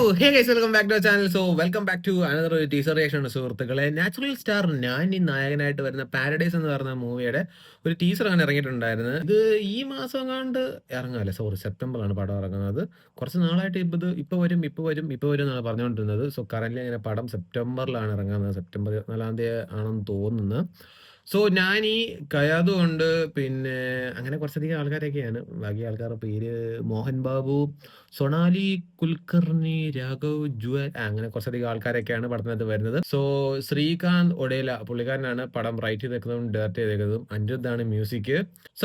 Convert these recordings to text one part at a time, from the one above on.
Hey guys, welcome back to channel. Welcome back to another ഒരു teaser reaction ആണ് സുഹൃത്തുക്കളെ. Natural star Nani നായകനായിട്ട് വരുന്ന പാരഡൈസ് എന്ന് പറയുന്ന മൂവിയുടെ ഒരു ടീസർ അങ്ങനെ ഇറങ്ങിയിട്ടുണ്ടായിരുന്നു. ഇത് ഈ മാസം എങ്ങാണ്ട് ഇറങ്ങാല്ലേ, സോറി സെപ്റ്റംബറിലാണ് പടം ഇറങ്ങുന്നത്. കുറച്ച് നാളായിട്ട് ഇപ്പൊ വരും എന്നാണ് പറഞ്ഞുകൊണ്ടിരുന്നത്. കറന്റ് അങ്ങനെ പടം സെപ്റ്റംബറിലാണ് ഇറങ്ങുന്നത്. സെപ്റ്റംബർ 24 ആണെന്ന് തോന്നുന്നു. ഞാൻ ഈ കയാതു ഉണ്ട്, പിന്നെ അങ്ങനെ കുറച്ചധികം ആൾക്കാരൊക്കെയാണ്. ബാക്കി ആൾക്കാരുടെ പേര് മോഹൻ ബാബു, സൊണാലി കുൽക്കർണി, രാഘവ് ജുവൽ, അങ്ങനെ കുറച്ചധികം ആൾക്കാരൊക്കെയാണ് പടത്തിനകത്ത് വരുന്നത്. ശ്രീകാന്ത് ഒഡേല പുള്ളിക്കാരനാണ് പടം റൈറ്റ് ചെയ്തേക്കുന്നതും ഡയറക്റ്റ് ചെയ്തേക്കുന്നതും. അനിരുദ്ധാണ് മ്യൂസിക്.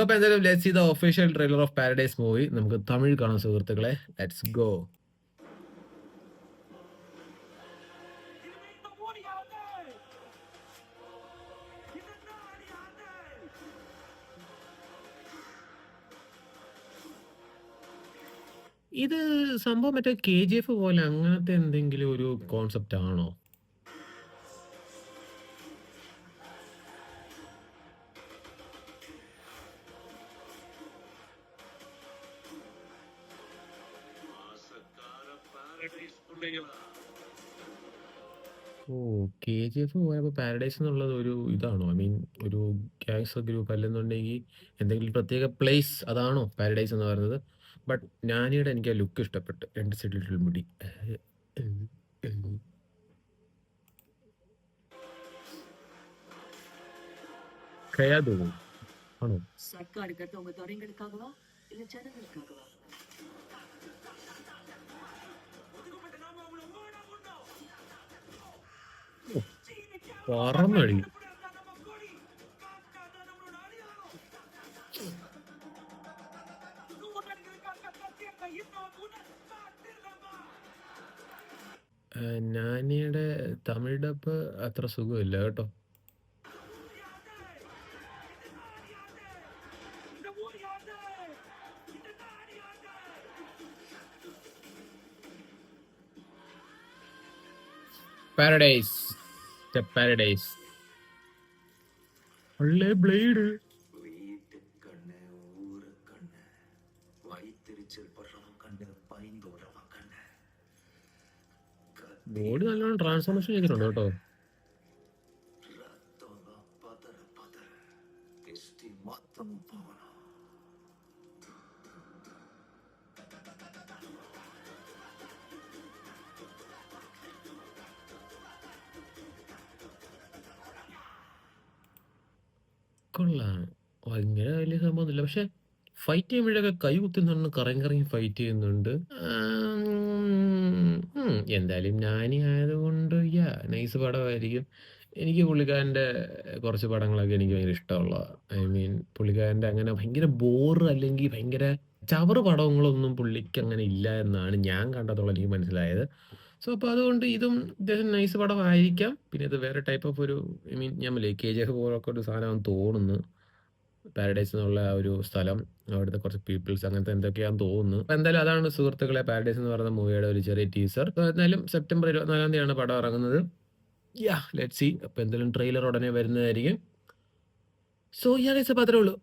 അപ്പൊ എന്തായാലും let's see the official trailer of Paradise movie. നമുക്ക് തമിഴ് കാണാം സുഹൃത്തുക്കളെ. Let's go. ഇത് സംഭവം മറ്റേ KGF പോലെ അങ്ങനത്തെ എന്തെങ്കിലും ഒരു കോൺസെപ്റ്റ് ആണോ? ഓ, KGF പോയപ്പോ പാരഡൈസ് എന്നുള്ളത് ഒരു ഇതാണോ? ഐ മീൻ ഒരു ഗ്യാങ്സ്റ്റർ ഗ്രൂപ്പ് അല്ലെന്നുണ്ടെങ്കിൽ എന്തെങ്കിലും പ്രത്യേക പ്ലേസ്, അതാണോ പാരഡൈസ് എന്ന് പറയുന്നത്? ബട്ട് നാനിയുടെ എനിക്ക് ആ ലുക്ക് ഇഷ്ടപ്പെട്ടു. 2 സൈഡിൽ മുടി. കയാതു ആണോ? சர்க்கார் இருக்கிறது உங்க துறைங்களுக்காகவா இல்ல ஜனங்களுக்காகவா? പറന്നടി. നാനിയുടെ തമിഴ് ഡബ് അത്ര സുഖമില്ല കേട്ടോ. Paradise, paradise. ഒള്ളേ ബ്ലേഡ്. வீட்டுக்கண்ணு ஊருக்கண்ணு வயிற்றுச்சல் படுறவன் கண்ணு பயந்தோறவன் கண்ணு ബോഡി നല്ലോണം ട്രാൻസ്ഫോർമേഷൻ ചെയ്തിട്ടുണ്ട് കേട്ടോ. ரத்தம் பதற பதற கிஷ்டி மொத்தம் போகணும். കൊള്ളാം. ഭയങ്കര വലിയ സംഭവമൊന്നുമില്ല, പക്ഷെ ഫൈറ്റ് ചെയ്യുമ്പോഴൊക്കെ കൈ കുത്തുന്നുണ്ട്, കറങ്ങി കറങ്ങി ഫൈറ്റ് ചെയ്യുന്നുണ്ട്. എന്തായാലും നാനി ആയതുകൊണ്ട് നൈസ് പടമായിരിക്കും. എനിക്ക് പുള്ളിക്കാരൻ്റെ കുറച്ച് പടങ്ങളൊക്കെ എനിക്ക് ഭയങ്കര ഇഷ്ടമുള്ള, ഐ മീൻ പുള്ളിക്കാരൻ്റെ അങ്ങനെ ഭയങ്കര ബോറ് അല്ലെങ്കിൽ ഭയങ്കര ചവറ് പടങ്ങളൊന്നും പുള്ളിക്ക് അങ്ങനെ ഇല്ല എന്നാണ് ഞാൻ കണ്ടതോളം എനിക്ക് മനസ്സിലായത്. അപ്പോൾ അതുകൊണ്ട് ഇതും അത്യാവശ്യം നൈസ് പടമായിരിക്കാം. പിന്നെ ഇത് വേറെ ടൈപ്പ് ഓഫ് ഒരു, ഐ മീൻ ഞാൻ KGF പോലൊക്കെ ഒരു സാധനമാണെന്ന് തോന്നുന്നു. പാരഡൈസ് എന്നുള്ള ആ ഒരു സ്ഥലം, അവിടുത്തെ കുറച്ച് പീപ്പിൾസ്, അങ്ങനത്തെ എന്തൊക്കെയാണെന്ന് തോന്നുന്നു. എന്തായാലും അതാണ് സുഹൃത്തുക്കളെ പാരഡൈസ് എന്ന് പറയുന്ന മൂവിയുടെ ഒരു ചെറിയ ടീസർ. എന്തായാലും സെപ്റ്റംബർ 24 പടം ഇറങ്ങുന്നത്. Let's see. അപ്പോൾ എന്തായാലും ട്രെയിലർ ഉടനെ വരുന്നതായിരിക്കും. ഗൈസ്, അപ്പോൾ അത്രേ ഉള്ളൂ.